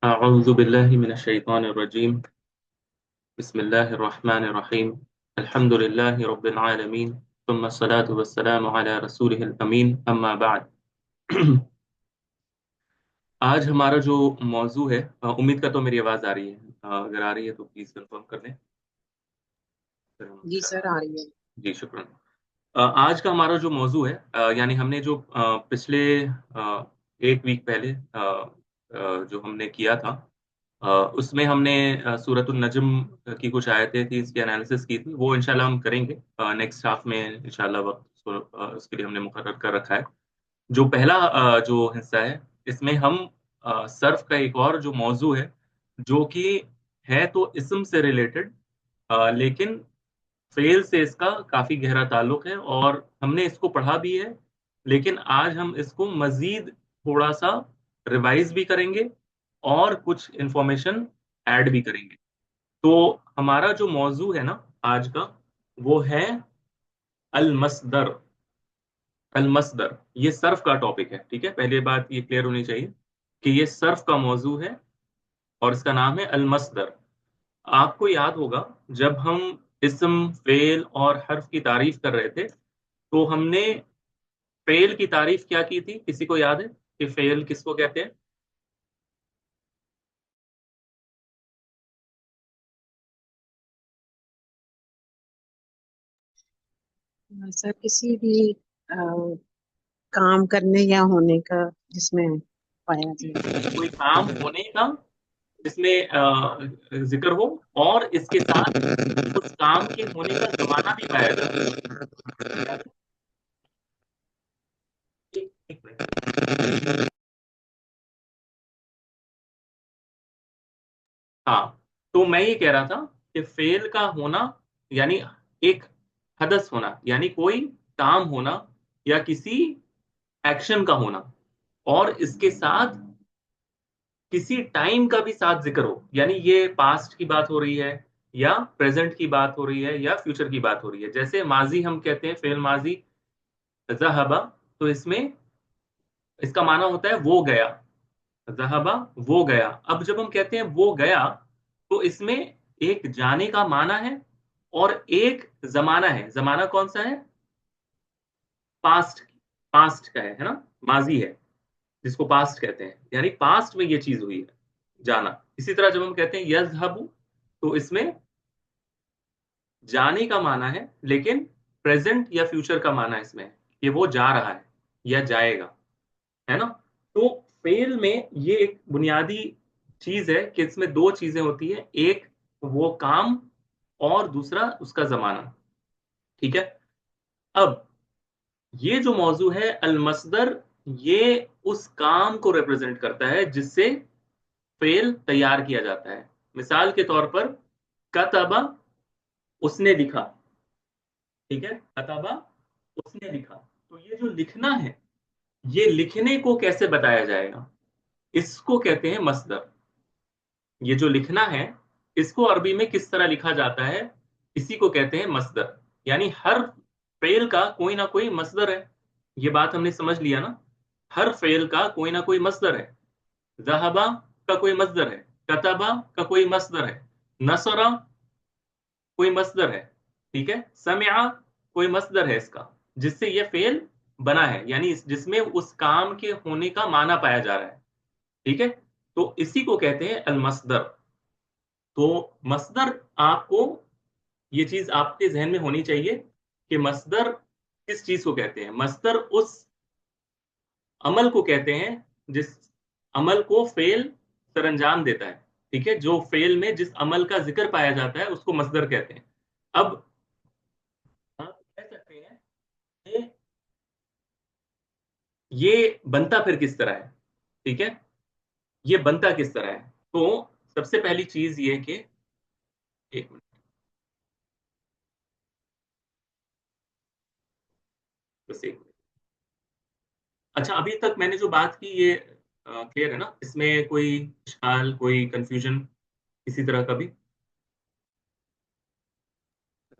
أعوذ بالله من الشيطان الرجيم. بسم الله الرحمن الرحيم. الحمد لله رب العالمين، ثم الصلاة والسلام على رسوله الأمين، أما بعد. आज हमारा जो मौजू है, उम्मीद करता हूँ मेरी आवाज़ आ रही है। अगर आ रही है तो प्लीज़ कंफर्म कर दें। फिर हम जी सर, आ रही है। जी शुक्रिया। आज का हमारा जो मौजू है, यानी हमने जो पिछले एक वीक पहले जो हमने किया था, उसमें हमने सूरतुन नजम की कुछ आयतें थी, इसकी एनालिसिस की थी। वो इंशाल्लाह हम करेंगे नेक्स्ट हाफ में इंशाल्लाह। वक्त उसके लिए हमने मुकर्रर कर रखा है। जो पहला जो हिस्सा है, इसमें हम सर्फ का एक और जो मौजू है, जो कि है तो इस्म से रिलेटेड, लेकिन फेल से इसका काफी गहरा ताल्लुक है और हमने इसको पढ़ा भी है। लेकिन आज हम इसको मजीद थोड़ा सा रिवाइज भी करेंगे और कुछ इंफॉर्मेशन ऐड भी करेंगे। तो हमारा जो मौजू है ना आज का, वो है अल मसदर। अल मसदर ये सर्फ का टॉपिक है, ठीक है। पहले बात ये क्लियर होनी चाहिए कि ये सर्फ का मौजू है और इसका नाम है अल मसदर। आपको याद होगा, जब हम इस्म, फेल और हर्फ की तारीफ कर रहे थे, तो हमने फेल की तारीफ क्या की थी? किसी को याद है कि फेल किसको कहते हैं? सर, किसी भी अ, काम करने या होने का जिसमें पाया जाए। कोई काम होने का जिसमें जिक्र हो, और इसके साथ उस काम के होने का जमाना भी पाया जाए। एक मिनट। हाँ, तो मैं ये कह रहा था कि फेल का होना यानी एक हदस होना, यानी कोई काम होना या किसी एक्शन का होना, और इसके साथ किसी टाइम का भी साथ जिक्र हो। यानी ये पास्ट की बात हो रही है, या प्रेजेंट की बात हो रही है, या फ्यूचर की बात हो रही है। जैसे माजी हम कहते हैं, फेल माजी ज़हबा, तो इसमें इसका माना होता है वो गया। ज़हबा वो गया। अब जब हम कहते हैं वो गया, तो इसमें एक जाने का माना है और एक जमाना है। जमाना कौन सा है? पास्ट। पास्ट का है ना? माजी है जिसको पास्ट कहते हैं, यानी पास्ट में ये चीज हुई है, जाना। इसी तरह जब हम कहते हैं यज़हबु, तो इसमें जाने का माना है, लेकिन प्रेजेंट या फ्यूचर का माना इसमें है कि वो जा रहा है या जाएगा, है ना? तो फेल में ये एक बुनियादी चीज है कि इसमें दो चीजें होती है, एक वो काम और दूसरा उसका जमाना, ठीक है। अब ये जो मौजू है अल मसदर, ये उस काम को रिप्रेजेंट करता है जिससे फेल तैयार किया जाता है। मिसाल के तौर पर कतबा, उसने लिखा, ठीक है। कतबा उसने लिखा। तो ये जो लिखना है, ये लिखने को कैसे बताया जाएगा? इसको कहते हैं मसदर। ये जो लिखना है, इसको अरबी में किस तरह लिखा जाता है, इसी को कहते हैं मसदर। यानी हर फेल का कोई ना कोई मसदर है। ये बात हमने समझ लिया ना? हर फेल का कोई ना कोई मसदर है। ज़हबा का कोई मसदर है, कतबा का कोई मसदर है, नसरा कोई मसदर है, ठीक है। समिआ कोई मसदर है इसका, जिससे ये फेल बना है, यानी जिसमें उस काम के होने का माना पाया जा रहा है, ठीक है। तो इसी को कहते हैं अल मसदर। तो मसदर, आपको ये चीज आपके जहन में होनी चाहिए कि मसदर किस चीज को कहते हैं। मसदर उस अमल को कहते हैं जिस अमल को फेल सरंजाम देता है, ठीक है। जो फेल में जिस अमल का जिक्र पाया जाता है उसको मसदर कहते हैं। अब आप कह सकते हैं कि ये बनता फिर किस तरह है, ठीक है। ये बनता किस तरह है? तो सबसे पहली चीज ये कि, एक मिनट, बस एक मिनट। अच्छा, अभी तक मैंने जो बात की ये क्लियर है ना? इसमें कोई इश्काल, कोई कंफ्यूजन किसी तरह का भी?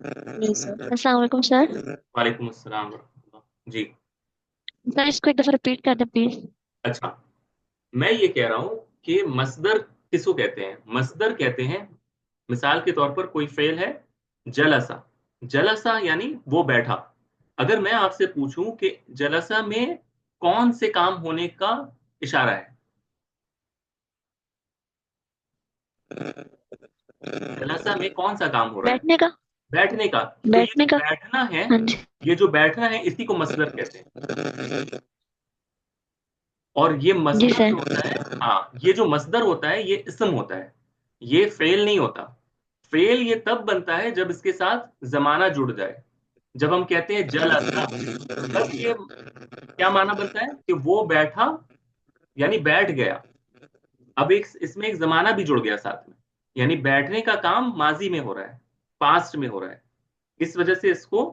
नहीं सर। अस्सलाम वालेकुम सर। वालेकुम अस्सलाम वरहमतुल्लाह। जी। सर, इसको एक दफा रिपीट कर दे प्लीज। अच्छा, मैं ये कह रहा हूं कि मसदर किसको कहते हैं? मसदर कहते हैं। मिसाल के तौर पर कोई फेल है जलसा, जलसा यानी वो बैठा। अगर मैं आपसे पूछूं कि जलसा में कौन से काम होने का इशारा है? जलसा में कौन सा काम हो रहा है? बैठने का। बैठने का। तो ये बैठने जो का। बैठना है, हाँ जी। ये जो बैठना है इसी को मसदर कहते हैं। और ये जी मसदर सर। जो होता है, हाँ, ये जो मसदर होता है ये इसम होता है, ये फेल नहीं होता। फेल ये तब बनता है जब इसके साथ जमाना जुड़ जाए। जब हम कहते हैं जल असा, तब ये क्या माना बनता है कि वो बैठा, यानी बैठ गया। अब एक इसमें एक जमाना भी जुड़ गया साथ में, यानी बैठने का काम माजी में हो रहा है, पास्ट में हो रहा है। इस वजह से इसको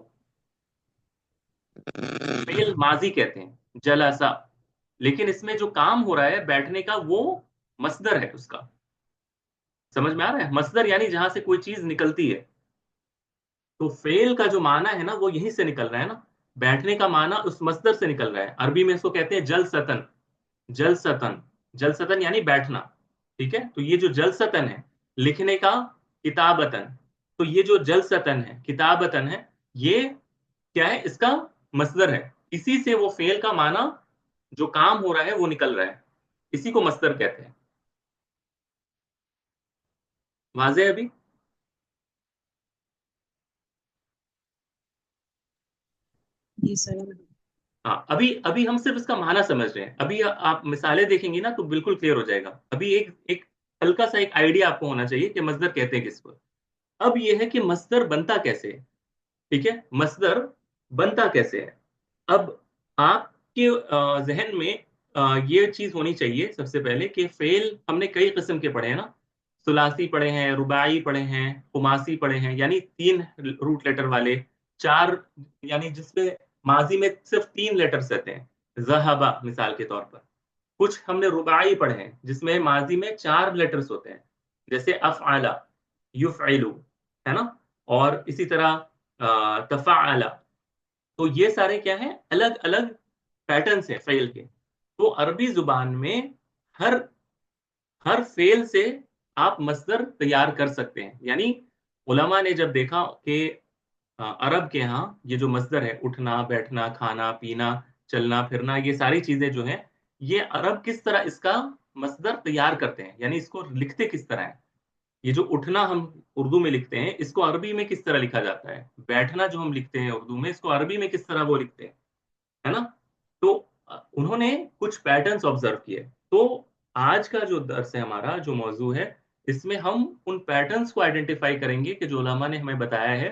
फेल माजी कहते हैं, जलसा। लेकिन इसमें जो काम हो रहा है बैठने का, वो मसदर है उसका। समझ में आ रहा है? मसदर यानी जहां से कोई चीज निकलती है। तो फेल का जो माना है ना, वो यहीं से निकल रहा है ना, बैठने का माना उस मसदर से निकल रहा है। अरबी में इसको कहते हैं जल सतन। जल सतन, जल सतन यानी बैठना। ठीक है, तो ये जो जल सतन है, लिखने का किताबतन, तो ये जो जल सतन है, किताबतन है, ये क्या है? इसका मसदर है। इसी से वो फेल का माना, जो काम हो रहा है वो निकल रहा है। इसी को मसदर कहते हैं। वाज़ेह है अभी? जी सर। हाँ, अभी अभी हम सिर्फ इसका माना समझ रहे हैं। अभी आप मिसालें देखेंगे ना तो बिल्कुल क्लियर हो जाएगा। अभी एक एक हल्का सा एक आइडिया आपको होना चाहिए कि मसदर कहते हैं किसको। अब ये है कि मसदर बनता कैसे है। ठीक है, मसदर बनता कैसे है। अब आपके जहन में ये चीज होनी चाहिए सबसे पहले कि फेल हमने कई किस्म के पढ़े हैं ना। सुलासी पढ़े हैं, रुबाई पढ़े हैं, खुमासी पढ़े हैं, यानी 3 रूट लेटर वाले। 4, यानी जिसमें माजी में सिर्फ 3 लेटर्स रहते हैं, जहबा मिसाल के तौर पर। कुछ हमने रुबाई पढ़े हैं जिसमें माजी में 4 लेटर्स होते हैं, जैसे अफ़अला, युफ़इलु, है ना। और इसी तरह तफ़अला। तो ये सारे क्या हैं? अलग अलग पैटर्न्स हैं फेल के। तो अरबी जुबान में हर हर फेल से आप मसदर तैयार कर सकते हैं। यानी उलमा ने जब देखा कि अरब के यहाँ ये जो मसदर है, उठना बैठना खाना पीना चलना फिरना, ये सारी चीजें जो हैं, ये अरब किस तरह इसका मसदर तैयार करते हैं, यानी इसको लिखते किस तरह है। ये जो उठना हम उर्दू में लिखते हैं, इसको अरबी में किस तरह लिखा जाता है। बैठना जो हम लिखते हैं उर्दू में, इसको अरबी में किस तरह वो लिखते हैं, है ना। तो उन्होंने कुछ पैटर्न्स ऑब्जर्व किए। तो आज का जो दर्स है, हमारा जो मौजू है, इसमें हम उन पैटर्न्स को आइडेंटिफाई करेंगे कि जो उलमा ने हमें बताया है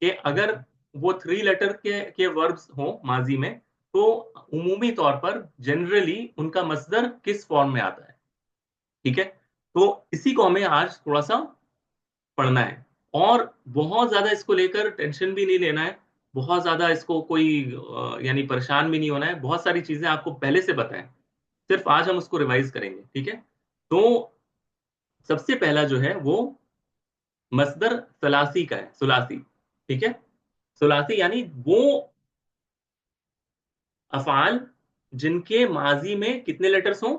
कि अगर वो 3 लेटर के वर्ब्स हों माजी में, तो उमूमी तौर पर जनरली उनका मसदर किस फॉर्म में आता है। ठीक है, तो इसी को हमें आज थोड़ा सा पढ़ना है। और बहुत ज्यादा इसको लेकर टेंशन भी नहीं लेना है, बहुत ज्यादा इसको कोई यानी परेशान भी नहीं होना है। बहुत सारी चीजें आपको पहले से पता है, सिर्फ आज हम उसको रिवाइज करेंगे। ठीक है, तो सबसे पहला जो है वो मसदर सलासी का है, सुलासी। ठीक है, सुलासी यानी वो अफाल जिनके माजी में कितने लेटर्स हों?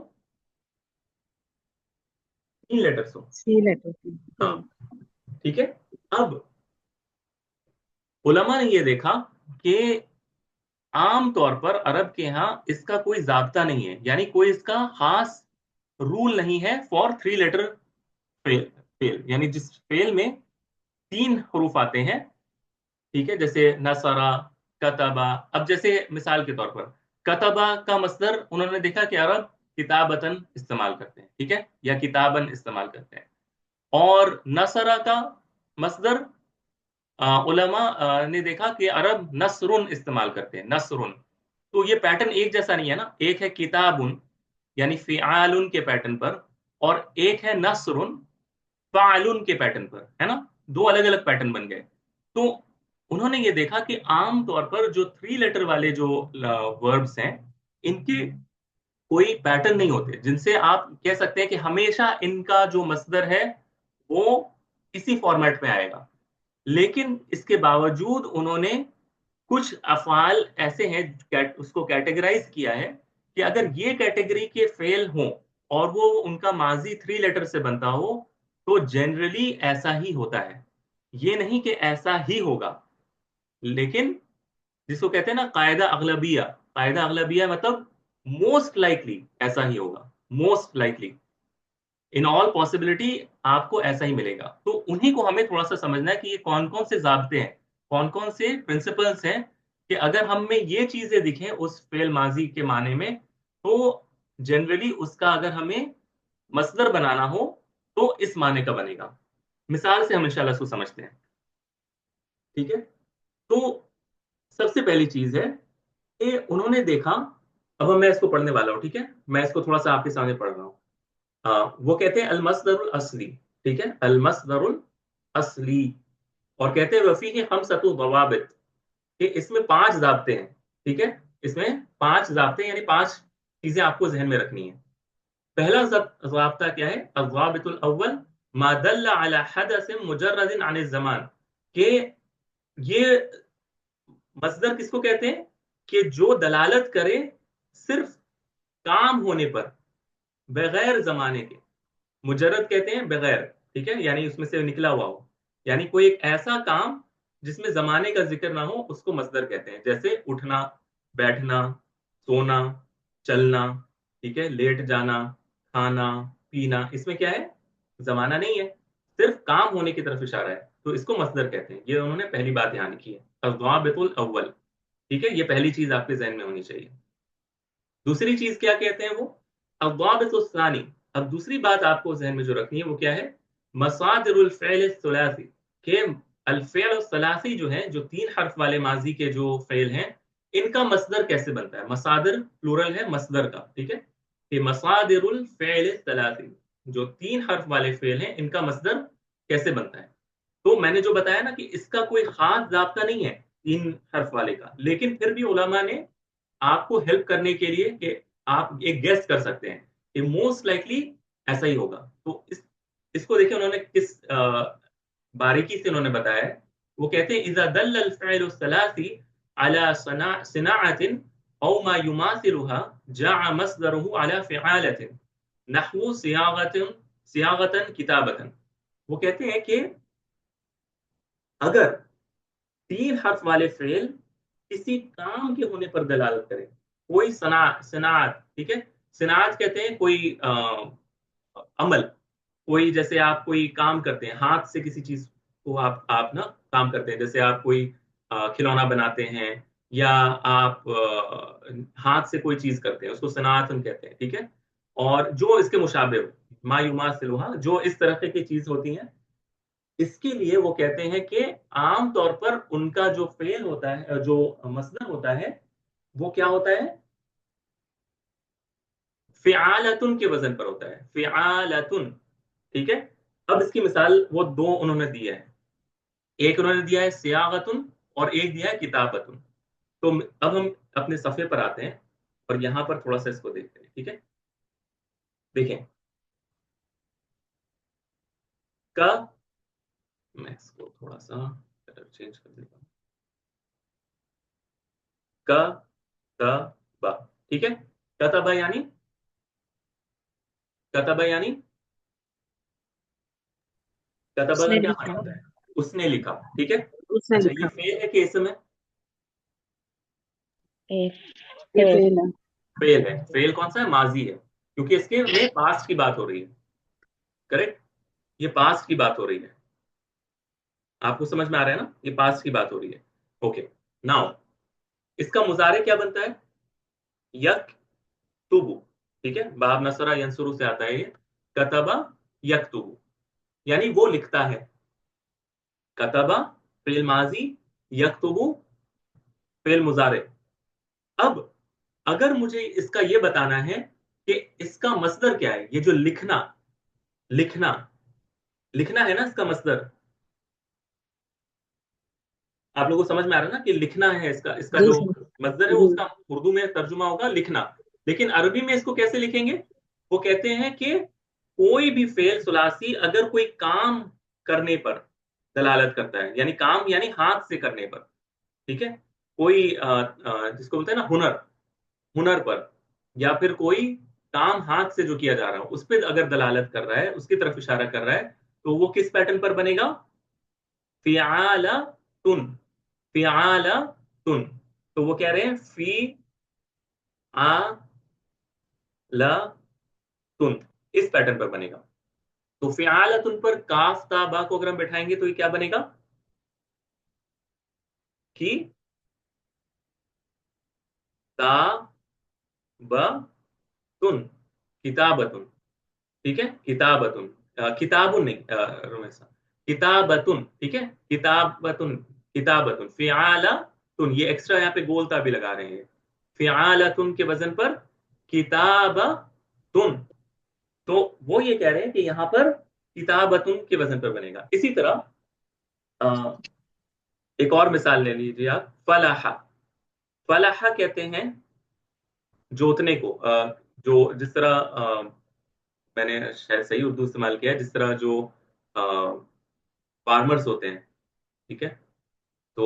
3 लेटर्स हों। सी लेटर हाँ, की। ठीक है। अब उलमा ने ये देखा कि आम तौर पर अरब के यहाँ इसका कोई जाब्ता नहीं है, यानी कोई इसका खास रूल नहीं है फॉर 3 लेटर फेल। फेल यानी जिस फेल में 3 हरूफ आते हैं, ठीक है, जैसे नसरा, कतबा। अब जैसे मिसाल के तौर पर कतबा का मसदर उन्होंने देखा कि अरब किताबतन इस्तेमाल करते हैं, ठीक है, या किताबन इस्तेमाल करते हैं। और नसरा का मसदर उलमा ने देखा कि अरब नसरुन इस्तेमाल करते हैं, नसरुन। तो ये पैटर्न एक जैसा नहीं है ना। एक है किताबुन यानी फिआलुन के पैटर्न पर, और एक है नसरुन फालुन के पैटर्न पर, है ना। दो अलग अलग पैटर्न बन गए। तो उन्होंने ये देखा कि आम तौर पर जो 3 लेटर वाले जो वर्ब्स हैं, इनके कोई पैटर्न नहीं होते जिनसे आप कह सकते हैं कि हमेशा इनका जो मसदर है वो इसी फॉर्मेट में आएगा। लेकिन इसके बावजूद उन्होंने कुछ अफआल ऐसे हैं, उसको कैटेगराइज किया है कि अगर ये कैटेगरी के फेल हों اور وہ उनका माजी 3 लेटर से बनता हो, तो जनरली ऐसा ही होता है। ये नहीं कि ऐसा ही होगा, लेकिन जिसको कहते हैं ना कायदा अगलबिया मतलब मोस्ट लाइकली ऐसा ही होगा, most likely, in all possibility आपको ऐसा ही मिलेगा। तो उन्हीं को हमें थोड़ा सा समझना है कि ये कौन कौन से जाब्ते हैं, कौन कौन से प्रिंसिपल्स हैं, कि अगर हम में ये चीजें दिखें उस फेल माजी के माने में, तो जनरली उसका अगर हमें मसदर बनाना हो तो इस माने का बनेगा। मिसाल से हम इंशाल्लाह इसको समझते हैं, ठीक है। तो सबसे पहली चीज है कि उन्होंने देखा, अब मैं इसको पढ़ने वाला हूं, ठीक है, मैं इसको थोड़ा सा आपके सामने पढ़ रहा हूं। वो कहते हैं अलमसदरुल असली, ठीक है, अलमसदरुल असली, और कहते हैं वफी है हमसतु दवाबित, कि इसमें 5 ज़ाब्ते हैं, ठीक है, इसमें 5 ज़ाब्ते यानी 5 चीजें आपको जहन में रखनी है। पहला ज़ाब्ता क्या है? अज़्ज़ाबितुल अव्वल मा दल्ला अला हदसिन मुजर्रदिन अन ज़मान, के ये मसदर किसको कहते हैं कि जो दलालत करे सिर्फ काम होने पर, बगैर जमाने के। मुजर्रद कहते हैं बगैर, ठीक है, यानी उसमें से निकला हुआ हो, यानी कोई एक ऐसा काम जिसमें जमाने का जिक्र ना हो उसको मसदर कहते हैं। जैसे उठना, बैठना, सोना, चलना, ठीक है, लेट जाना, खाना, पीना, इसमें क्या है? जमाना नहीं है, सिर्फ काम होने की तरफ इशारा है, तो इसको मसदर कहते हैं। ये उन्होंने पहली बात ध्यान की है, अज़्ज़ाबितुल अव्वल, ठीक है, ये पहली चीज आपके जहन में होनी चाहिए। दूसरी चीज क्या कहते हैं वो? अव्वाबितुस्सानी। अब दूसरी बात आपको जहन में जो रखनी है वो क्या है? मसादिरुल फ़िअल सुलासी, के अल फ़िअल सुलासी जो है, जो 3 हर्फ वाले माजी के जो फ़िअल हैं, इनका मसदर कैसे बनता है? मसादिर प्लूरल है मसदर का, ठीक है, कि मसादिरुल फ़िअल सुलासी, जो 3 हर्फ वाले फ़िअल हैं, इनका मसदर कैसे बनता है? तो मैंने जो बताया ना कि इसका कोई खास ज़ाब्ता नहीं है 3 हर्फ वाले का, लेकिन फिर भी उलमा ने आपको हेल्प करने के लिए कि आप एक गेस कर सकते हैं कि मोस्ट लाइकली ऐसा ही होगा। तो इसको देखिए उन्होंने किस बारीकी से उन्होंने बताया है। वो कहते हैं इज़ा दल्ल अल फ़िअलु सलासी अला सिनाअतिन औ मा युमासिलुहा जाअ मस्दरुहु अला फ़िआलतिन नहवु सियागतन किताबतन। वो कहते हैं कि अगर 3 हर्फ वाले फ़ेल किसी काम के होने पर दलालत करें, कोई सनात, ठीक है, सनात कहते हैं कोई अमल, कोई जैसे आप कोई काम करते हैं हाथ से, किसी चीज को आप ना काम करते हैं, जैसे आप कोई खिलौना बनाते हैं, या आप हाथ से कोई चीज करते हैं, उसको सनातन कहते हैं, ठीक है। और जो इसके मुशाबे हो, मायुमा सिलुहा, जो इस तरह की चीज होती हैं, इसके लिए वो कहते हैं कि आम तौर पर उनका जो फेल होता है, जो मसदर होता है, वो क्या होता है? फ़िआलतुन के वजन पर होता है, फ़िआलतुन, ठीक है। अब इसकी मिसाल वो 2 उन्होंने दिया है, एक उन्होंने दिया है सियागतुन और एक दिया है किताबतुन। तो अब हम अपने सफ़े पर आते हैं और यहाँ पर थोड़ा-सा इसको देखते हैं, ठीक है। देखें, क मैं इसको थोड़ा-सा कलर चेंज कर देता हूँ। क, त, ब, ठीक है। कतबा यानी, कतबा यानी, कतबा का उसने क्या माना लिखा, होता है? उसने लिखा, ठीक है। उसने अच्छा, ये लिखा, फेल है कि इसम है? ए, ये फेल। फेल है। फेल है। फेल कौन सा है? माजी है, क्योंकि इसके में पास्ट की बात हो रही है, करेक्ट, ये पास्ट की बात हो रही है। आपको समझ में आ रहा है ना? ये पास्ट की बात हो रही है। ओके, नाउ इसका मुजारे क्या बनता है? यक तुबु, ठीक है, बाब नसरा यंसुरु से आता है ये, कतबा यकतुबु, यानी वो लिखता है। कतबा फेल माजी, यकतुबु फेल मुजारे। अब अगर मुझे इसका ये बताना है कि इसका मसदर क्या है, ये जो लिखना, लिखना, लिखना है ना इसका मसदर, आप लोगों को समझ में आ रहा है ना कि लिखना है, इसका इसका जी जो सर। मसदर है वो, जी। उसका उर्दू में तर्जुमा होगा लिखना। लेकिन अरबी में इसको कैसे लिखेंगे? वो कहते हैं कि कोई भी फेल सुलासी अगर कोई काम करने पर दलालत करता है, यानी काम यानी हाथ से करने पर, ठीक है, कोई जिसको बोलते हैं ना हुनर, हुनर पर, या फिर कोई کام ہاتھ سے جو کیا جا رہا ہے اس پہ اگر دلالت کر رہا ہے، اس کی طرف اشارہ کر رہا ہے، تو وہ کس پیٹرن پر بنے گا؟ فعالتن، فعالتن. تو وہ کہہ رہے ہیں فی آ لا تن، اس پیٹرن پر بنے گا. تو فعالتن پر کاف تا با کو اگر ہم بٹھائیں گے تو یہ کیا بنے گا؟ کی تا ب تن، کتابتن. ٹھیک ہے، کتابتن، کتابن نہیں، رمیسا، کتابتن. ٹھیک ہے، کتابتن، کتابتن فعالتن. یہ ایکسٹرا یہاں پہ گولتا بھی لگا رہے ہیں، فعالتن کے وزن پر کتابتن. تو وہ یہ کہہ رہے ہیں کہ یہاں پر کتابتن کے وزن پر بنے گا. اسی طرح ایک اور مثال لے لیجیے آپ، فلاح. فلاح کہتے ہیں جوتنے کو، جو جس طرح میں نے شاید صحیح اردو استعمال کیا ہے، جس طرح جو فارمرز ہوتے ہیں، ٹھیک ہے، تو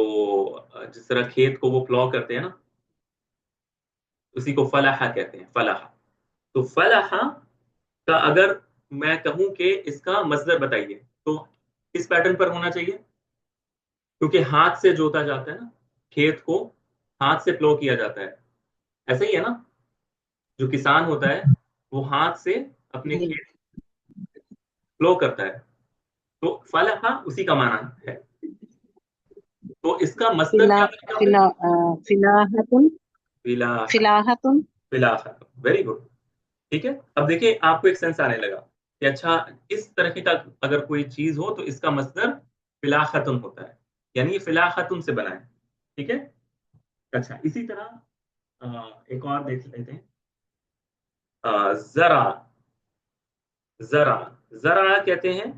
جس طرح کھیت کو وہ پلاؤ کرتے ہیں نا، اسی کو فلاح کہتے ہیں، فلاح. تو فلاح کا اگر میں کہوں کہ اس کا مصدر بتائیے تو کس پیٹرن پر ہونا چاہیے؟ کیونکہ ہاتھ سے جوتا جاتا ہے نا، کھیت کو ہاتھ سے پلو کیا جاتا ہے، ایسا ہی ہے نا. جو کسان ہوتا ہے وہ ہاتھ سے اپنے جی کھیت پلو کرتا ہے، تو فلاح اسی کا معنی ہے. تو اس کا مصدر فلا کیا بنے گا پھر؟ فلا فلاحتن، فلاح. فلاحتن. فلاح، ویری گڈ. ٹھیک ہے، اب دیکھیں آپ کو ایک سینس آنے لگا کہ اچھا اس طرح کا اگر کوئی چیز ہو تو اس کا مصدر فلاحتن ہوتا ہے، یعنی یہ فلاحتن سے بنا ہے. ٹھیک ہے. اچھا اسی طرح ایک اور دیکھ لیتے ہیں، زرع. زرع، زرع کہتے ہیں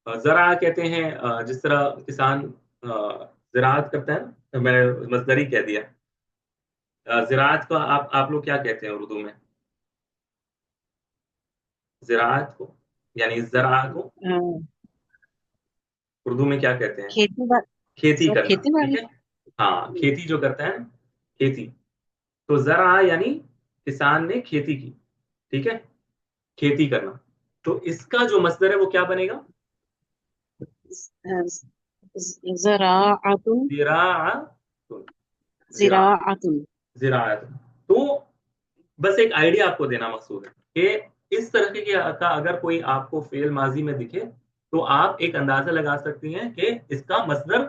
زرع کہتے ہیں جس طرح کسان زراعت کرتا ہے نا، میں نے مصدری کہہ دیا. زراعت کو آپ لوگ کیا کہتے ہیں اردو میں؟ زراعت کو یعنی زرع کو اردو میں کیا کہتے ہیں؟ کھیتی باڑی، کھیتی سر کرنا. کھیتی ٹھیک باڑی. ہے، ہاں کھیتی جو کرتا ہے نا، کھیتی. تو زرع یعنی کسان نے کھیتی کی. ٹھیک ہے، کھیتی کرنا. تو اس کا جو مصدر ہے وہ کیا بنے گا؟ زراعتن، زراعت. زراعت، زراعتن. زراعت. تو بس ایک آئیڈیا آپ کو دینا مقصود ہے کہ اس طرح کا اگر کوئی آپ کو فعل ماضی میں دکھے تو آپ ایک اندازہ لگا سکتی ہیں کہ اس کا مصدر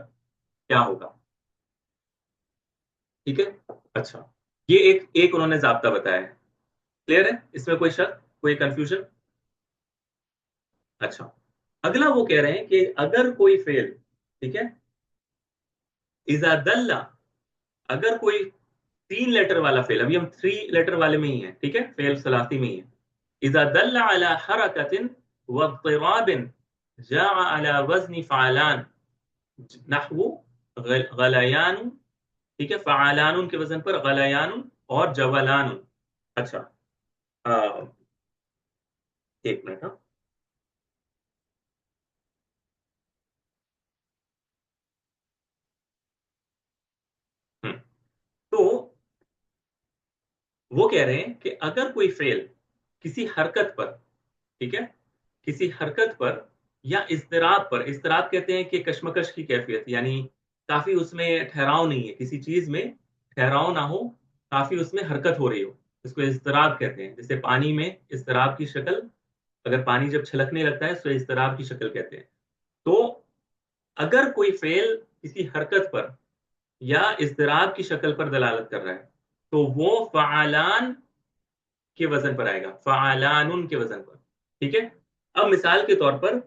کیا ہوگا. ٹھیک ہے. اچھا یہ ایک انہوں نے ضابطہ بتایا ہے. کلیئر ہے؟ اس میں کوئی شک، کوئی کنفیوژن؟ اچھا اگلا وہ کہہ رہے ہیں کہ اگر کوئی فعل، ٹھیک ہے، اذا دل، اگر کوئی 3 لیٹر والا فعل، ابھی ہم 3 لیٹر والے میں ہی ہیں، ٹھیک ہے، فعل ثلاثی میں ہی ہے. اذا دل على حركة واضطراب جاء على وزن فعلان نحو غلیان. ٹھیک ہے، فعلان کے وزن پر غلیان اور جولان. اچھا ایک منٹ. ہاں تو وہ کہہ رہے ہیں کہ اگر کوئی فعل کسی حرکت پر، ٹھیک ہے، کسی حرکت پر یا اضطراب پر، اضطراب کہتے ہیں کہ کشمکش کی کیفیت، یعنی کافی اس میں ٹھہراؤ نہیں ہے، کسی چیز میں ٹھہراؤ نہ ہو، کافی اس میں حرکت ہو رہی ہو، اس کو اضطراب کہتے ہیں. جیسے پانی میں اضطراب کی شکل، اگر پانی جب چھلکنے لگتا ہے تو اضطراب کی شکل کہتے ہیں. تو اگر کوئی فعل کسی حرکت پر یا اضطراب کی شکل پر دلالت کر رہا ہے تو وہ فعلان کے وزن پر آئے گا، فعلان کے وزن پر. ٹھیک ہے. اب مثال کے طور پر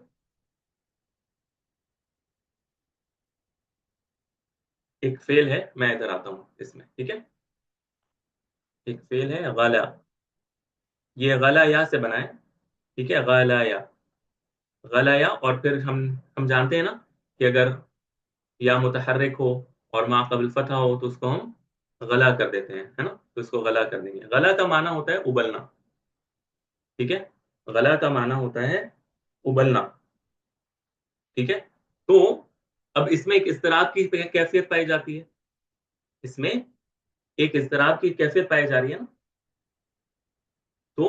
ایک فعل ہے، میں ادھر آتا ہوں اس میں، ٹھیک ہے، ایک فعل ہے غلا. یہ غلا یا سے بنا ہے. ٹھیک ہے، غلا یا، غلا یا. اور پھر ہم جانتے ہیں نا کہ اگر یا متحرک ہو اور ما قبل فتح ہو تو اس کو ہم غلا کر دیتے ہیں، ہے نا، تو اس کو غلا کر دیں گے. غلا کا معنی ہوتا ہے ابلنا. ٹھیک ہے، غلا کا معنی ہوتا ہے ابلنا. ٹھیک ہے. تو اب اس میں ایک اضطراب کی کیفیت پائی جاتی ہے. اس میں ایک اضطراب کی کیفیت پائی جا رہی ہے نا، تو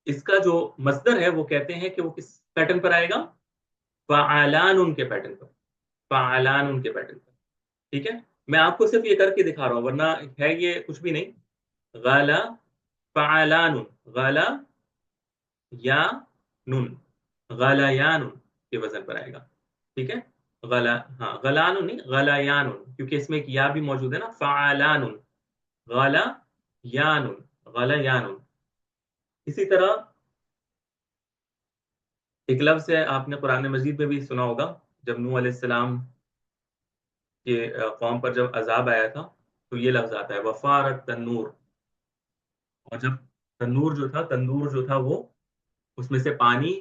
اس کا جو مصدر ہے وہ کہتے ہیں کہ وہ کس پیٹرن پر آئے گا؟ فعلان ان کے پیٹرن پر، فعلان ان کے پیٹرن پر. ٹھیک ہے، میں آپ کو صرف یہ کر کے دکھا رہا ہوں، ورنہ ہے یہ کچھ بھی نہیں. غلا فعلان، غلا یا نون، غلیان کے وزن پر آئے گا. ٹھیک ہے، غلا، ہاں غلان نہیں غلیان، کیونکہ اس میں ایک یا بھی موجود ہے نا، فعلان، غلا یان، غلیان. اسی طرح ایک لفظ ہے آپ نے قرآن مجید میں بھی سنا ہوگا، جب نوح علیہ السلام کے قوم پر جب عذاب آیا تھا تو یہ لفظ آتا ہے وفارت تنور. اور جب تندور جو تھا وہ اس میں سے پانی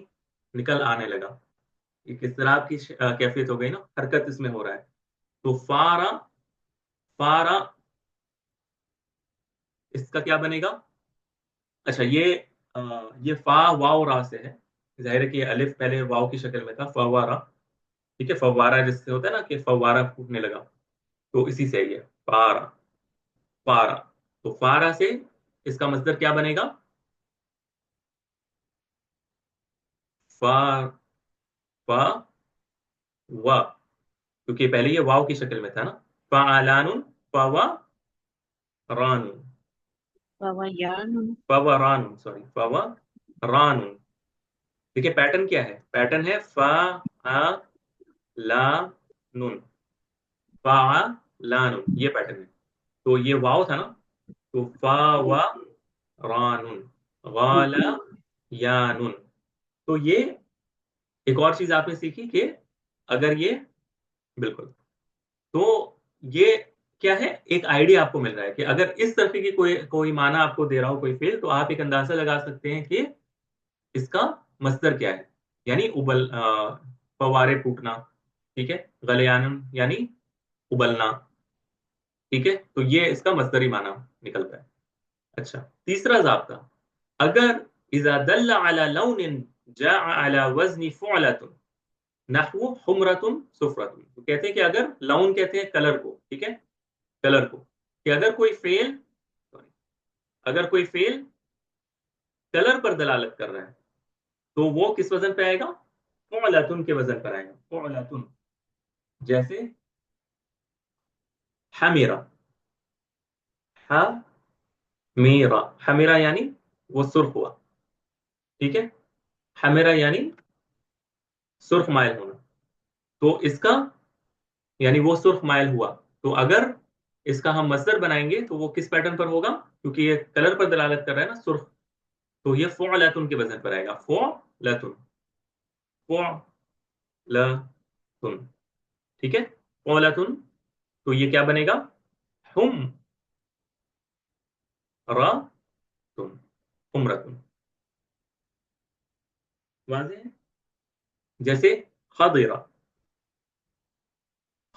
نکل آنے لگا. ایک اضطراب کی کیفیت ہو گئی نا، حرکت اس میں ہو رہا ہے. تو فارا، فارا اس کا کیا بنے گا؟ اچھا یہ فا واو را سے ہے، ظاہر ہے کہ یہ الف پہلے واو کی شکل میں تھا، فوارا. ٹھیک ہے، فوارا جس سے ہوتا ہے نا کہ فوارا پھوٹنے لگا، تو اسی سے یہ فارا، فارا. تو فارا سے اس کا مصدر کیا بنے گا؟ فا، فا وا، کیونکہ پہلے یہ واو کی شکل میں تھا نا. فعلان، فوا ران، فویان، فوا ران، سوری فوا ران. دیکھیے پیٹرن کیا ہے، پیٹرن ہے فا آ لا نون، فا لا نون، یہ پیٹرن ہے. تو یہ واو تھا نا، تو فا وا ران، غالا یانن. تو یہ ایک اور چیز آپ نے سیکھی کہ اگر یہ، بالکل، تو یہ کیا ہے، ایک آئیڈیا آپ کو مل رہا ہے کہ اگر اس طرح کی کوئی معنی آپ کو دے رہا ہو کوئی فعل، تو آپ ایک اندازہ لگا سکتے ہیں کہ اس کا مصدر کیا ہے. یعنی فوارے پھوٹنا. ٹھیک ہے، غلیان یعنی ابلنا. ٹھیک ہے، تو یہ اس کا مصدری معنی نکلتا ہے. اچھا، تیسرا ضابطہ، اگر اذا دل على لون جاء على وزن فعلة نحو حمرۃ صفرۃ. تو کہتے ہیں کہ اگر لون کہتے ہیں کلر کو، ٹھیک ہے، کلر کو، کہ اگر کوئی فعل کلر پر دلالت کر رہا ہے تو وہ کس وزن پہ آئے گا؟ فعلۃ کے وزن پر آئے گا، فعلۃ. جیسے حمیرہ، حمیرہ، حمیرہ یعنی وہ سرخ ہوا. ٹھیک ہے، حمیرہ یعنی سرخ مائل ہونا. تو اس کا یعنی وہ سرخ مائل ہوا، تو اگر اس کا ہم مصدر بنائیں گے تو وہ کس پیٹرن پر ہوگا؟ کیونکہ یہ کلر پر دلالت کر رہا ہے نا، سرخ، تو یہ فعلۃ کے وزن پر آئے گا، فعلۃ، فعلۃ. ٹھیک ہے، فعلۃ. تو یہ کیا بنے گا؟ ہم راتن، حمرتن. واضح ہے؟ جیسے خضرہ،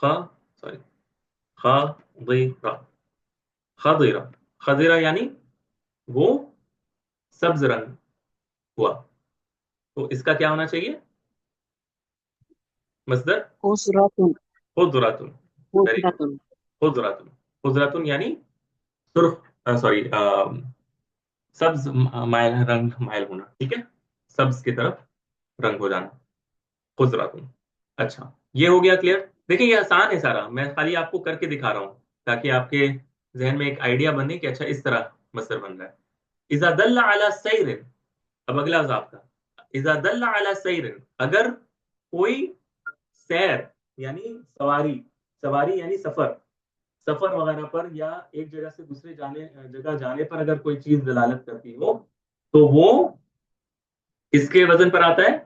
سوری خضرہ، خضرہ، خضرہ یعنی وہ سبز رنگ ہوا. تو اس کا کیا ہونا چاہیے مصدر؟ خسرتن، خضراتن. Very good, خسرتن. خضراتن. خضراتن یعنی سرخ، سوری سبز مائل، رنگ مائل ہونا. ٹھیک ہے، سبز کی طرف رنگ ہو جانا، خضراتن. اچھا، یہ ہو گیا کلیئر. دیکھیں یہ آسان ہے سارا، میں خالی آپ کو کر کے دکھا رہا ہوں تاکہ آپ کے ذہن میں ایک آئیڈیا بنے کہ اچھا اس طرح مصدر بن رہا ہے. اذا دل على سیر، اب اگلا ضابطہ، اذا دل على سیر، اگر کوئی سیر یعنی سواری، سواری یعنی سفر، سفر وغیرہ پر یا ایک جگہ سے دوسرے جگہ جانے پر اگر کوئی چیز دلالت کرتی ہو تو وہ اس کے وزن پر آتا ہے،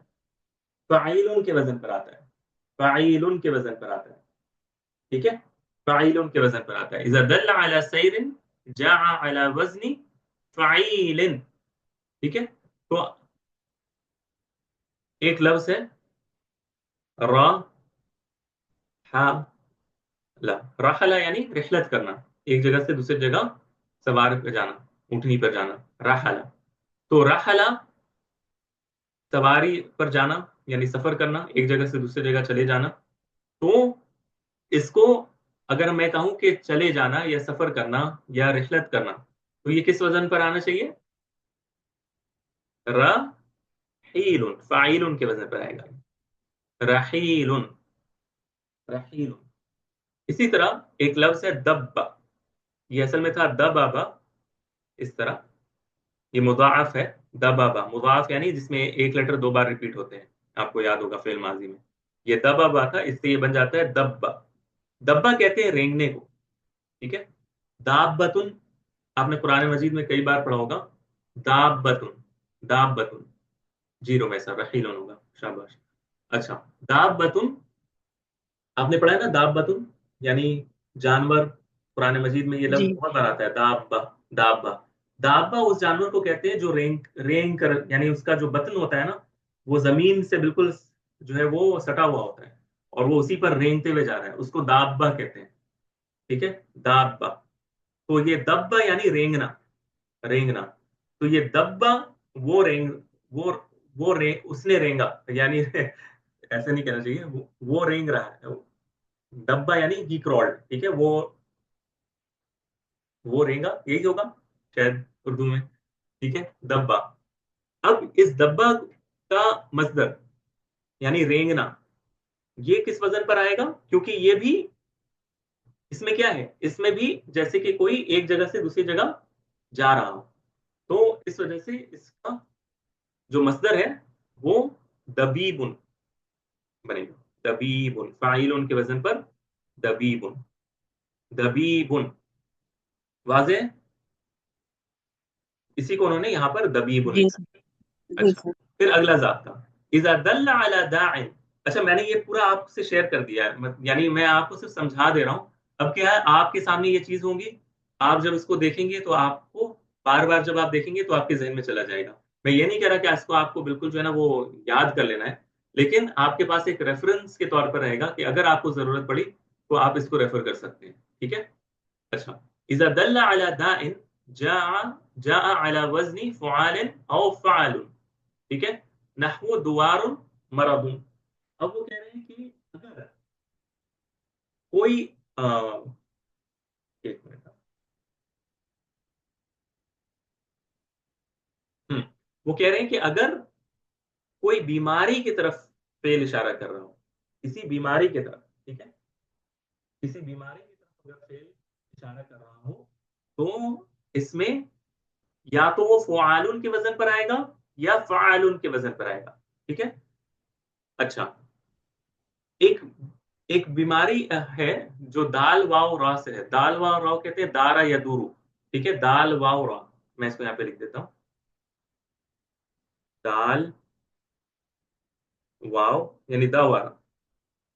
فعیل کے وزن پر آتا ہے، فعیل کے وزن پر آتا ہے. ٹھیک ہے، فعیل کے وزن پر آتا ہے. اذا دل على سیر جاء على وزن فعیل. ٹھیک ہے، تو ایک لفظ ہے را، راحلہ یعنی رحلت کرنا، ایک جگہ سے دوسری جگہ سوار پہ جانا، اونٹنی پر جانا، راحلہ. تو راحلہ سواری پر جانا یعنی سفر کرنا، ایک جگہ سے دوسری جگہ چلے جانا. تو اس کو اگر میں کہوں کہ چلے جانا یا سفر کرنا یا رحلت کرنا تو یہ کس وزن پر آنا چاہیے؟ رحیل، فاعل کے وزن پر آئے گا، رحیل، رحیل۔ اسی طرح ایک لفظ ہے دبا، یہ اصل میں تھا دبابا، اس طرح یہ مضاعف ہے، دبابا مضاعف یعنی جس میں ایک لیٹر دو بار ریپیٹ ہوتے ہیں، آپ کو یاد ہوگا فعل ماضی میں یہ دبابا تھا، اس سے یہ بن جاتا ہے دبا۔ دبا کہتے ہیں رینگنے کو، ٹھیک ہے۔ دابتن، آپ نے قرآن مجید میں کئی بار پڑھا ہوگا، دابتن، دابتن، جیرو میں سا رحیلن ہوگا، شاباش۔ اچھا، دابتن آپ نے پڑھا ہے نا، دابتن یعنی جانور، قرآن مجید میں یہ لفظ جی بہت بار آتا ہے، دابا، دابا۔ دابا اس جانور کو کہتے ہیں جو رینگ رینگ کر، یعنی اس کا جو بطن ہوتا ہے نا وہ زمین سے بالکل جو ہے وہ سٹا ہوا ہوتا ہے اور وہ اسی پر رینگتے ہوئے جا رہا ہے، اس کو دابا کہتے ہیں، ٹھیک ہے، دابا۔ تو یہ دبا یعنی رینگنا، رینگنا۔ تو یہ دبا، وہ رینگ، وہ اس نے رینگا، یعنی ایسے نہیں کہنا چاہیے، وہ رینگ رہا ہے، ڈبا یعنی ہی کرالڈ، ٹھیک ہے، وہ رینگا، یہی ہوگا شاید اردو میں، ٹھیک ہے، دبا۔ اب اس دبا کا مصدر یعنی رینگنا، یہ کس وزن پر آئے گا؟ کیونکہ یہ بھی اس میں کیا ہے، اس میں بھی جیسے کہ کوئی ایک جگہ سے دوسری جگہ جا رہا ہو، تو اس وجہ سے اس کا جو مصدر ہے وہ دبیبن بنے گا، دبیبن، فاعل کے وزن پر دبیبن، دبیبن، واضح ہے؟ اسی کو انہوں نے یہاں پر دبیبن جی لکھا۔ سر، جی اچھا، سر۔ پھر اگلا ضابطہ، اذا دل علی داع، اچھا میں نے یہ پورا آپ سے شیئر کر دیا ہے، یعنی میں آپ کو صرف سمجھا دے رہا ہوں، اب کیا ہے آپ کے سامنے یہ چیز ہوں گی، آپ جب اس کو دیکھیں گے تو آپ کو بار بار جب آپ دیکھیں گے تو آپ کے ذہن میں چلا جائے گا۔ میں یہ نہیں کہہ رہا کہ اس کو آپ کو بالکل جو ہے نا وہ یاد کر لینا ہے، لیکن آپ کے پاس ایک ریفرنس کے طور پر رہے گا کہ اگر آپ کو ضرورت پڑی تو آپ اس کو ریفر کر سکتے ہیں، ٹھیک ہے۔ اچھا، اذا دل على داء جاء على وزن فعال او فعل، ٹھیک ہے، نحو دوار مرض۔ اب وہ کہہ رہے ہیں کہ اگر کوئی ایک منٹ، وہ کہہ رہے ہیں کہ اگر کوئی بیماری کی طرف فعل اشارہ کر رہا ہو، کسی بیماری کی طرف، ٹھیک ہے، کسی بیماری کی طرف اگر فعل اشارہ کر رہا ہو تو اس میں یا تو وہ فعال کے وزن پر آئے گا یا فعال کے وزن پر آئے گا، ٹھیک ہے۔ اچھا، ایک ایک بیماری ہے جو دال واو را سے ہے، دال واو را کہتے ہیں دارا یا دورو، ٹھیک ہے، دال واو را، میں اس کو یہاں پہ لکھ دیتا ہوں، دال واو یعنی دوارا،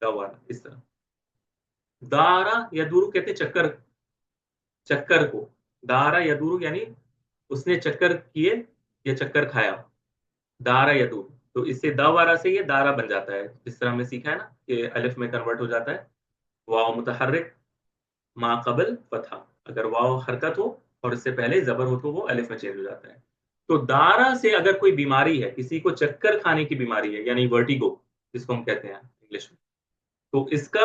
دوارا، اس طرح دارا یا دورو کہتے ہیں چکر، چکر کو دارا یا دورو یعنی اس نے چکر کیے یا چکر کھایا، دارا یا دورو، تو اس سے دوارا سے یہ دارا بن جاتا ہے، جس طرح ہم نے سیکھا ہے نا کہ الف میں کنورٹ ہو جاتا ہے، واو متحرک ما قبل فتحہ، اگر واو حرکت ہو اور اس سے پہلے زبر ہو تو وہ الف میں چینج ہو جاتا ہے۔ تو دارا سے اگر کوئی بیماری ہے، کسی کو چکر کھانے کی بیماری ہے یعنی ورٹیگو جس کو ہم کہتے ہیں انگلش میں، تو اس کا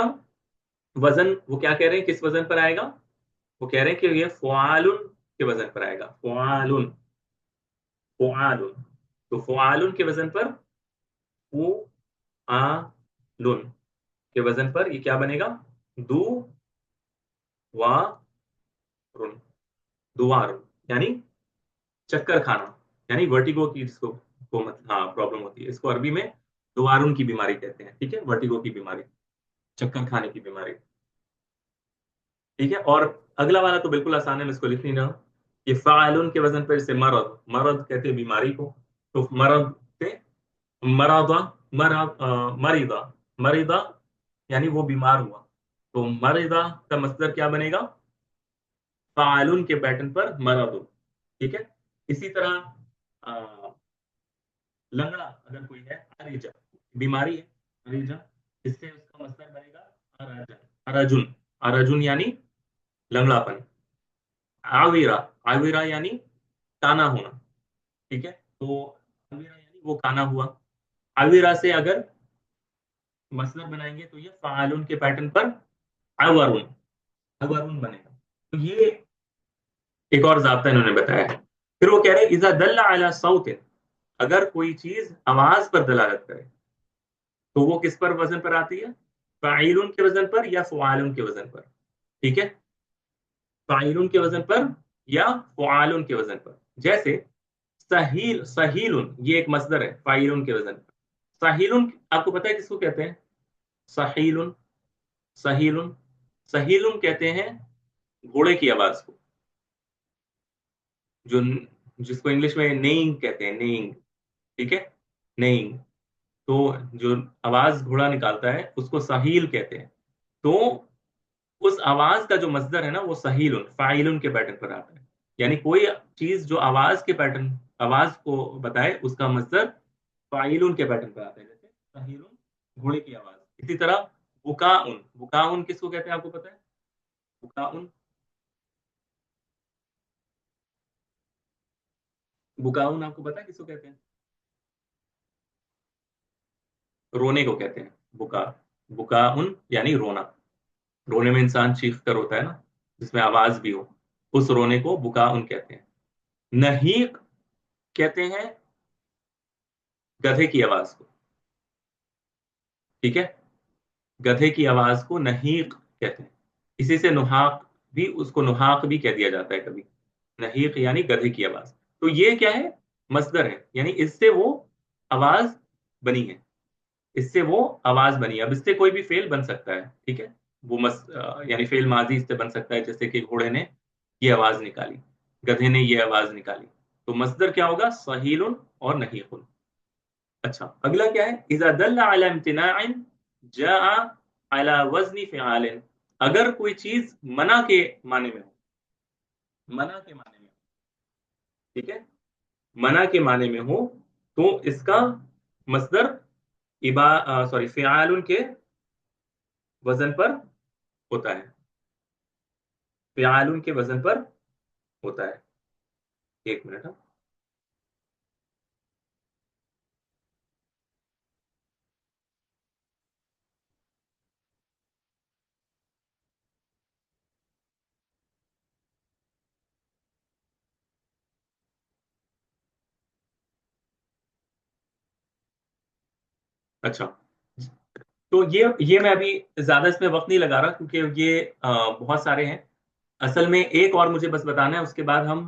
وزن وہ کیا کہہ رہے ہیں کس وزن پر آئے گا؟ وہ کہہ رہے ہیں کہ یہ فعال کے وزن پر آئے گا، فعال، فعال، تو فعال کے وزن پر فعال کے وزن پر یہ کیا بنے گا؟ دو وارن، دوار یعنی چکر کھانا، یعنی ورٹیگو کی جس کو ہاں پرابلم ہوتی ہے، اس کو عربی میں دوارن کی بیماری کہتے ہیں، ٹھیک ہے، ورٹیگو کی بیماری، چکر کھانے کی بیماری، ٹھیک ہے۔ اور اگلا والا تو بالکل آسان ہے، میں اس کو لکھ نہیں رہا ہوں، یہ فاعل کے وزن پر سے مرض، مرض کہتے ہیں بیماری کو، تو مرض سے مرضا، مریضا، مریضا یعنی وہ بیمار ہوا، تو مریضا کا مصدر کیا بنے گا؟ فاعل کے پیٹرن پر مرض، ٹھیک ہے۔ اسی طرح لنگڑا اگر کوئی ہے، اریجا بیماری ہے، اریجا، اس سے اس کا مصدر بنے گا ارجن، ارجن، ارجن یعنی لنگڑا پن، آویرا، آویرا یعنی کانا ہونا، ٹھیک ہے، تو آویرا یعنی وہ کانا ہوا، آویرا سے اگر مصدر بنائیں گے تو یہ فعال کے پیٹرن پر عورن، अगरुन बनेगा। तो ये एक और ज़ाब्ता इन्होंने बताया है। फिर वो कह रहे हैं इज़ा दल्ला अला सौतिन, अगर कोई चीज आवाज पर दलालत करे तो वो किस पर वजन पर आती है? फाइलुन के वजन पर या फुआलुन के वजन पर। ठीक है, फाइलुन के वजन पर या फुआलुन के वजन पर। जैसे सहील, सहीलुन ये एक मसदर है फाइलुन के वजन पर। सहीलुन आपको पता है किसको कहते हैं? सहीलुन, सहीलुन, सहीलुन कहते हैं घोड़े की आवाज को, जो जिसको इंग्लिश में नेइंग कहते हैं, नेइंग। ठीक है, नेइंग। तो जो आवाज घोड़ा निकालता है उसको सहील कहते हैं। तो उस आवाज का जो मजदर है ना वो सहीलुन, फाइलुन के पैटर्न पर आता है। यानी कोई चीज जो आवाज के पैटर्न, आवाज को बताए, उसका मजदर फाइलुन के पैटर्न पर आता है। जैसे सहीलुन घोड़े की आवाज। इसी तरह बुकाउन, बुकाउन किसको कहते हैं आपको पता है? बुकाउन, बुकाउन आपको पता है किसको कहते हैं? रोने को कहते हैं बुका, बुकाउन यानी रोना। रोने में इंसान चीख कर रोता है ना, जिसमें आवाज भी हो, उस रोने को बुकाउन कहते हैं। नहीक कहते हैं गधे की आवाज को। ठीक है, गधे की आवाज को नहीक कहते हैं। इसी से नुहाक भी, उसको नुहाक भी कह दिया जाता है कभी। नहीक यानी गधे की आवाज। तो ये क्या है? मसदर है, यानी इससे वो आवाज बनी है, इससे वो आवाज बनी है। अब इससे कोई भी फेल बन सकता है। ठीक है, वो यानी फेल माजी इससे बन सकता है, जैसे कि घोड़े ने ये आवाज निकाली, गधे ने ये आवाज निकाली। तो मसदर क्या होगा? सहीलुन और नहीकुन। अच्छा, अगला क्या है? इज़ा दल्ला अला इम्तिनाइन जाआ अला वज़नी फ़िआलिन, अगर कोई चीज मना के माने में हो, मना के माने में हो, ठीक है, मना के माने में हो, तो इसका मसदर इबा सॉरी फ़िआलुन के वजन पर होता है, फ़िआलुन के वजन पर होता है। एक मिनट। हाँ, अच्छा, तो ये मैं अभी ज्यादा इसमें वक्त नहीं लगा रहा, क्योंकि ये बहुत सारे हैं। असल में एक और मुझे बस बताना है, उसके बाद हम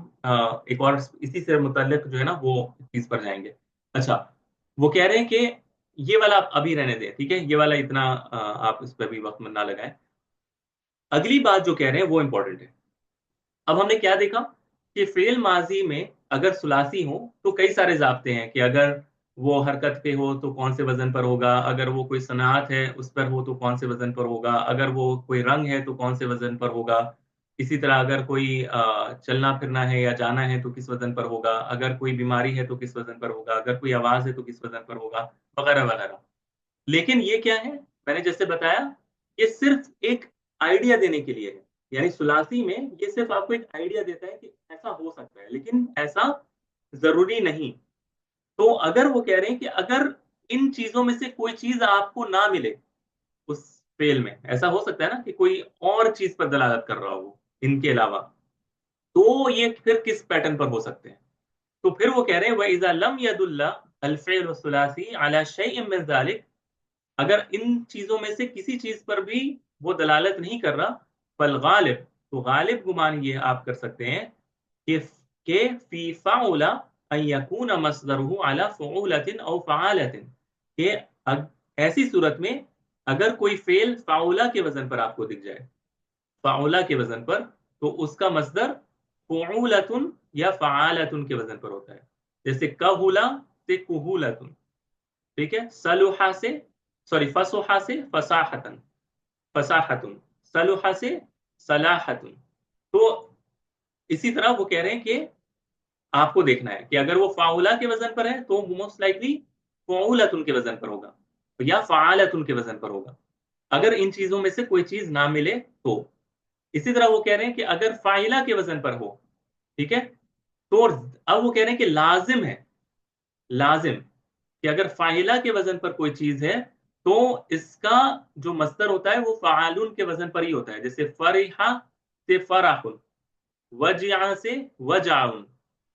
एक और इसी से मुतल्लिक जो है ना वो चीज पर जाएंगे। अच्छा, वो कह रहे हैं कि ये वाला आप अभी रहने दें, ठीक है, ये वाला इतना आप इस पर भी वक्त ना लगाएं। अगली बात जो कह रहे हैं वो इंपॉर्टेंट है। अब हमने क्या देखा कि फेल माजी में अगर सुलासी हो तो कई सारे जाब्ते हैं कि अगर वो हरकत पे हो तो कौन से वजन पर होगा, अगर वो कोई सनात है उस पर हो तो कौन से वजन पर होगा, अगर वो कोई रंग है तो कौन से वजन पर होगा। इसी तरह अगर कोई चलना फिरना है या जाना है तो किस वजन पर होगा, अगर कोई बीमारी है तो किस वजन पर होगा, अगर कोई आवाज है तो किस वजन पर होगा, वगैरह वगैरह। लेकिन ये क्या है, मैंने जैसे बताया, ये सिर्फ एक आइडिया देने के लिए है। यानी सुलासी में ये सिर्फ आपको एक आइडिया देता है कि ऐसा हो सकता है, लेकिन ऐसा जरूरी नहीं। तो अगर वो कह रहे हैं कि अगर इन चीजों में से कोई चीज आपको ना मिले उस फेल में, ऐसा हो सकता है ना कि कोई और चीज पर दलालत कर रहा हो इनके अलावा, तो ये फिर किस पैटर्न पर हो सकते हैं? तो फिर वो कह रहे हैं वइज़ा लम यदुल्ला अल फ़िअल वस्सुलासी अला शैइन मिन ज़ालिक, अगर इन चीजों में से किसी चीज पर भी वो दलालत नहीं कर रहा, फल गालिब, तो गालिब गुमान ये आप कर सकते हैं कि फी फाउला अन यकून मसदरुहु अला फउलतिन औ फआलतिन, कि ऐसी सूरत में अगर कोई फेल फाउला के वजन पर आपको दिख जाए, फाउला के वजन पर, तो उसका मसदर फउलतुन या फआलतुन के वजन पर होता है। जैसे कहुला से कुहुलतुन, ठीक है, सलुहा से, सॉरी फसुहा से फसाहतन, फसाहतुन, सलुहा से सलाहतुन। तो इसी तरह वो कह रहे हैं कि आपको देखना है कि अगर वो फाउला के वजन पर है तो मोस्ट लाइकली फौलतुन के वजन पर होगा, या फालतुन के वजन पर होगा, अगर इन चीजों में से कोई चीज ना मिले तो। इसी तरह वो कह रहे हैं कि अगर फाइला के वजन पर हो, ठीक है, तो अब वो कह रहे हैं कि लाजिम है, लाजिम, कि अगर फाइला के वजन पर कोई चीज है تو اس کا جو مصدر ہوتا ہے وہ فعالون کے وزن پر ہی ہوتا ہے. جیسے فرحہ سے فرحن، وجع سے وجعن،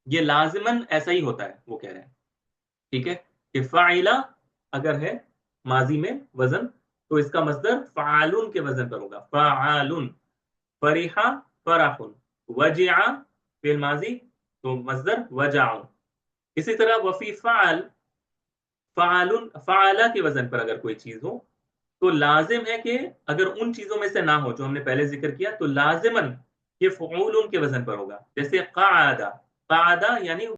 یہ لازماً ایسا ہی ہوتا ہے وہ کہہ رہے ہیں. ٹھیک ہے کہ فاعلہ اگر ہے ماضی میں وزن تو اس کا مصدر فعالون کے وزن پر ہوگا. فعالن، فرحہ فرحن، وجع فعل ماضی تو مصدر وجعن. اسی طرح وفی فعل، فعالن فعالہ کے وزن پر اگر کوئی چیز ہو تو لازم ہے کہ اگر ان چیزوں میں سے نہ ہو جو ہم نے پہلے ذکر کیا تو لازماً یہ فعول کے وزن پر ہوگا. جیسے قعدہ، قعدہ یعنی